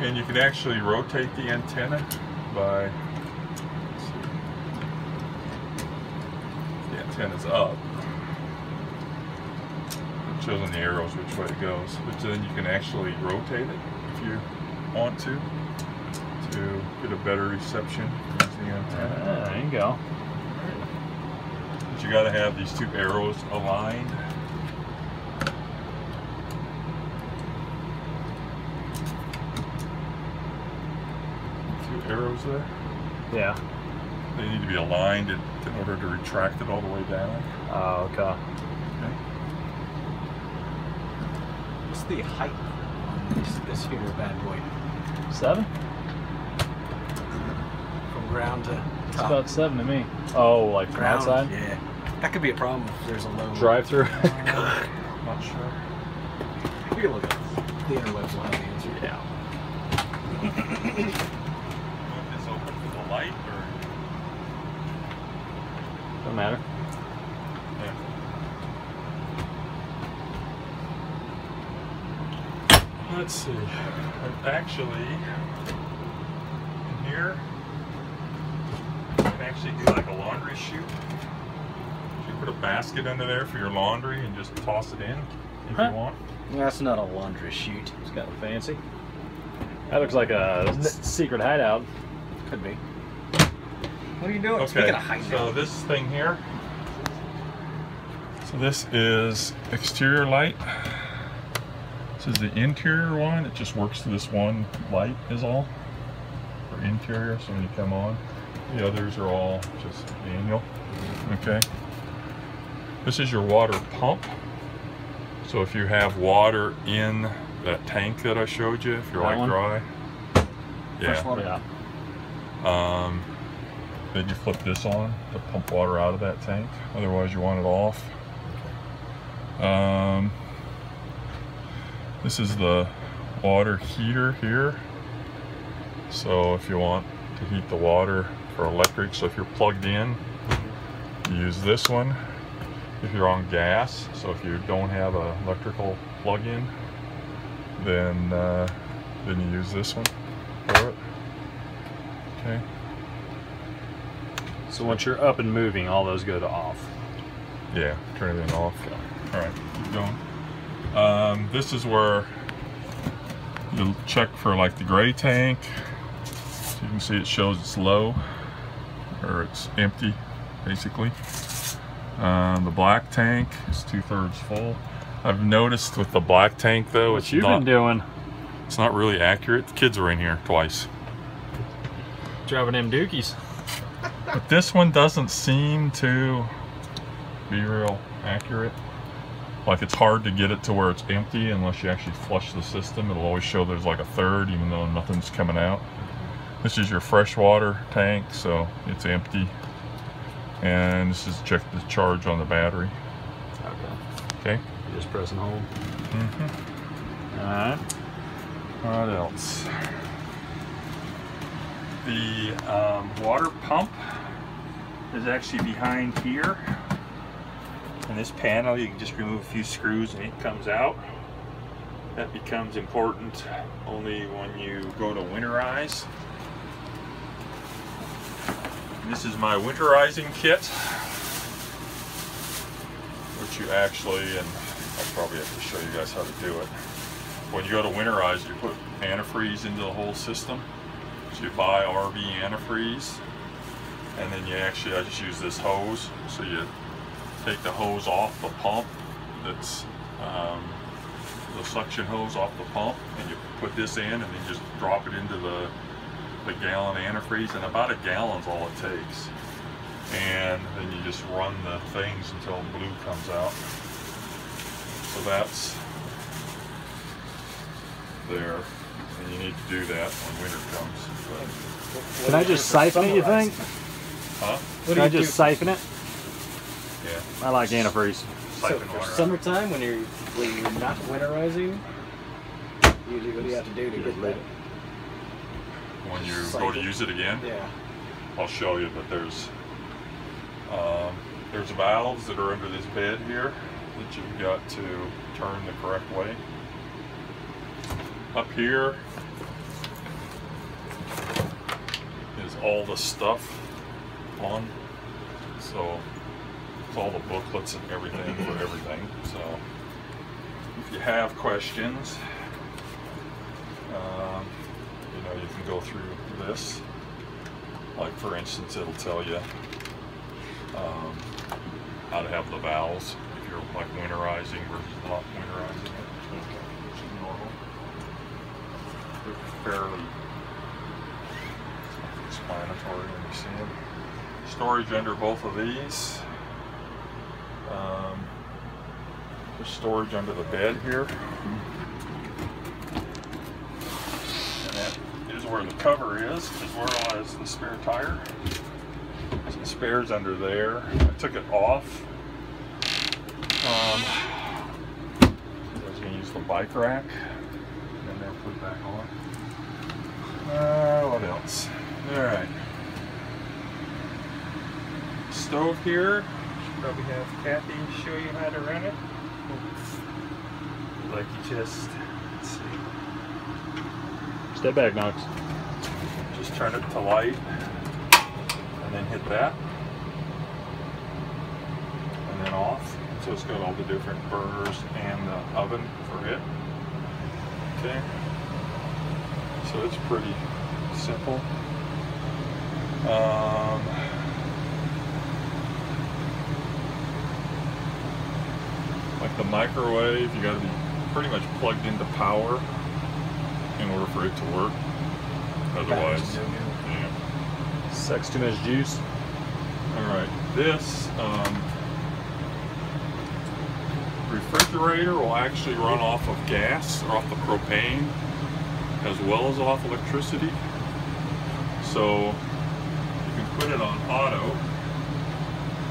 And you can actually rotate the antenna by, the antenna's up. It shows on the arrows which way it goes. But then you can actually rotate it if you want to get a better reception using the antenna. There you go. But you got to have these two arrows aligned. Arrows there. Yeah. They need to be aligned in order to retract it all the way down. Oh, okay. Okay. What's the height on this here bad boy? 7? From ground to It's top. about 7 to me. Oh, like from Ground, outside? yeah. That could be a problem if there's a low Drive-through? Not sure. You can look at the interwebs will have the answer. Yeah. Is open for the light or? Doesn't matter. Yeah. Let's see. Actually, in here, you can actually do like a laundry chute. You put a basket under there for your laundry and just toss it in if you want. That's not a laundry chute. It's kind of fancy. That looks like a secret hideout. Could be. What are you doing? Okay, Speaking of hideout. so this thing here. So this is exterior light. This is the interior one. It just works to this one light is all for interior. So when you come on, the others are all just manual. Okay. This is your water pump. So if you have water in that tank that I showed you, if you're That like one? dry, Yeah. then you flip this on to pump water out of that tank. Otherwise you want it off. This is the water heater here. So if you want to heat the water for electric, so if you're plugged in, you use this one. If you're on gas, so if you don't have an electrical plug-in, then you use this one for it. Okay. So once you're up and moving, all those go to off. Yeah, turn everything off. All right, keep going. This is where you'll check for like the gray tank. So you can see it shows it's low, or it's empty, basically. The black tank is 2/3 full. I've noticed with the black tank though, What you've been doing? It's not really accurate. The kids were in here twice. Driving them dookies. But this one doesn't seem to be real accurate. Like it's hard to get it to where it's empty unless you actually flush the system. It'll always show there's like a third even though nothing's coming out. This is your freshwater tank, so it's empty. And this is check the charge on the battery. Okay. Okay. You just press and hold. Mm-hmm. Alright. What else? The water pump is actually behind here. In this panel, you can just remove a few screws and it comes out. That becomes important only when you go to winterize. This is my winterizing kit, which you actually, and I'll probably have to show you guys how to do it. When you go to winterize, you put antifreeze into the whole system. So you buy RV antifreeze, and then you actually, I just use this hose. So you take the hose off the pump, that's the suction hose off the pump, and you put this in and then just drop it into the gallon antifreeze, and about a gallon's all it takes. And then you just run the things until blue comes out. So that's there, and you need to do that when winter comes. But, Can I just siphon it, you think? huh? Can I just siphon it? Yeah. I like antifreeze. So Siphon for water out. summertime, when you're not winterizing, usually what do you have to do to get that? When you go Siphon. to use it again, Yeah. I'll show you, but there's valves that are under this bed here that you've got to turn the correct way. Up here has all the stuff on. So it's all the booklets and everything for everything. So if you have questions, you know, you can go through this. Like for instance, it'll tell you how to have the valves if you're like winterizing versus not winterizing it, which is normal. They're fairly explanatory when you see them. Storage under both of these. There's storage under the bed here. And that is where the cover is, as well as the spare tire. So the spare's under there. I took it off. I was going to use the bike rack. And then put it back on. What else? Alright. Stove here. Should probably have Kathy show you how to run it. Like you just, let's see. Step back, Knox. Just turn it to light. And then hit that. And then off. So it's got all the different burners and the oven for it. Okay. So it's pretty simple. Like the microwave, you got to be pretty much plugged into power in order for it to work. Otherwise, yeah. Sucks too much juice. All right, this refrigerator will actually run off of gas or off the propane as well as off electricity. So you can put it on auto.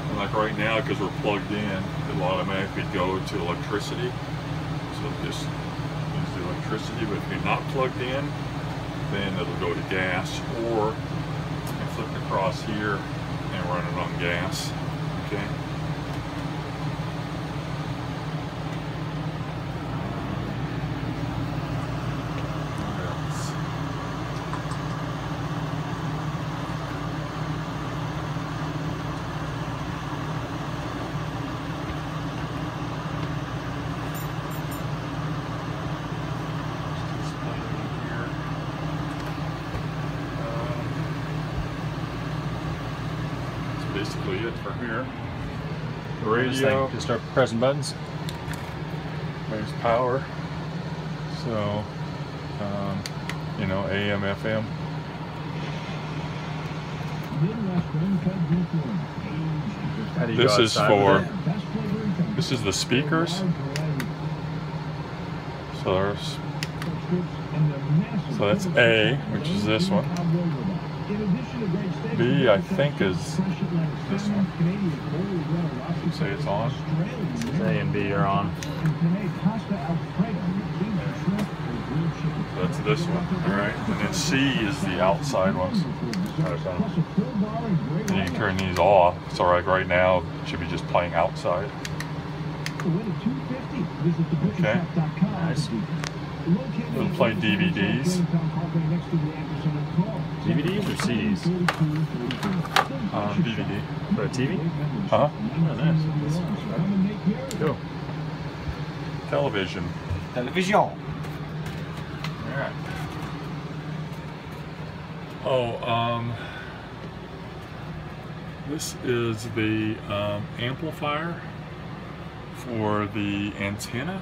And like right now, because we're plugged in, it'll automatically go to electricity. So just use the electricity, but if you're not plugged in, then it'll go to gas, or you can flip it across here and run it on gas. Okay. Basically it for here. The radio. Just start pressing buttons. There's power. So, you know, AM, FM. How do you This go is outside for, with it? this is the speakers. So that's A, which is this one. B, I think, is this one. Say it's on. A and B are on. That's this one, all right. And then C is the outside ones. And you can turn these off. So like right now, it should be just playing outside. Okay. Nice. It'll play DVDs. DVDs or CDs? DVD. For a TV? Huh? Oh, nice. Cool. Television. Television. Alright. Oh, this is the amplifier for the antenna.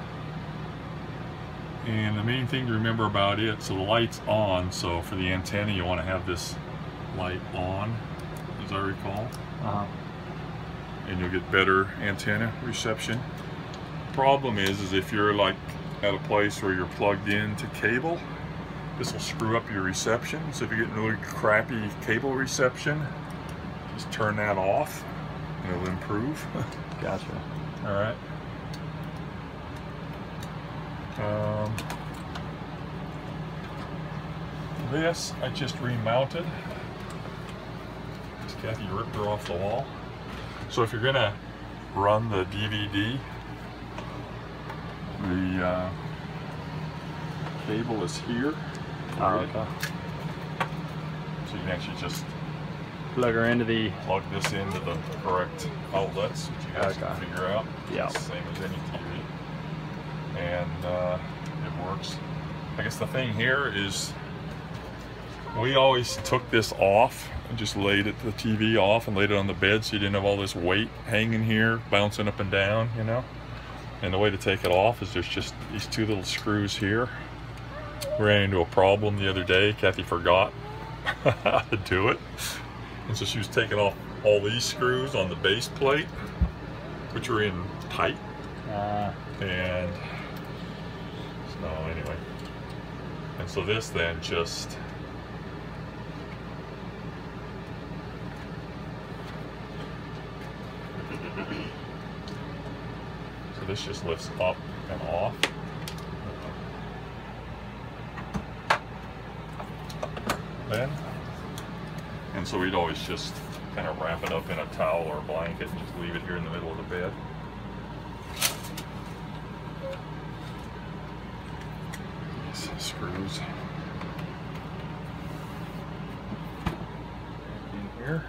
And the main thing to remember about it, so the light's on, so for the antenna you want to have this light on, as I recall. And you'll get better antenna reception. Problem is if you're like at a place where you're plugged into cable, this will screw up your reception. So if you're getting really crappy cable reception, just turn that off and it'll improve. Gotcha. All right. This I just remounted. Kathy ripped her off the wall. So if you're gonna run the DVD, the cable is here. Oh, okay. So you can actually just Plug her into the. plug this into the correct outlets, which you guys can Okay. figure out. Yeah. It's the same as any TV. And it works. I guess the thing here is we always took this off and just laid it, the TV off and laid it on the bed so you didn't have all this weight hanging here, bouncing up and down, you know. And the way to take it off is there's just these two little screws here. We ran into a problem the other day. Kathy forgot how to do it. And so she was taking off all these screws on the base plate, which were in tight. And so anyway. And so this then just so this just lifts up and off. Then, and so we'd always just kind of wrap it up in a towel or a blanket and just leave it here in the middle of the bed. These screws in here.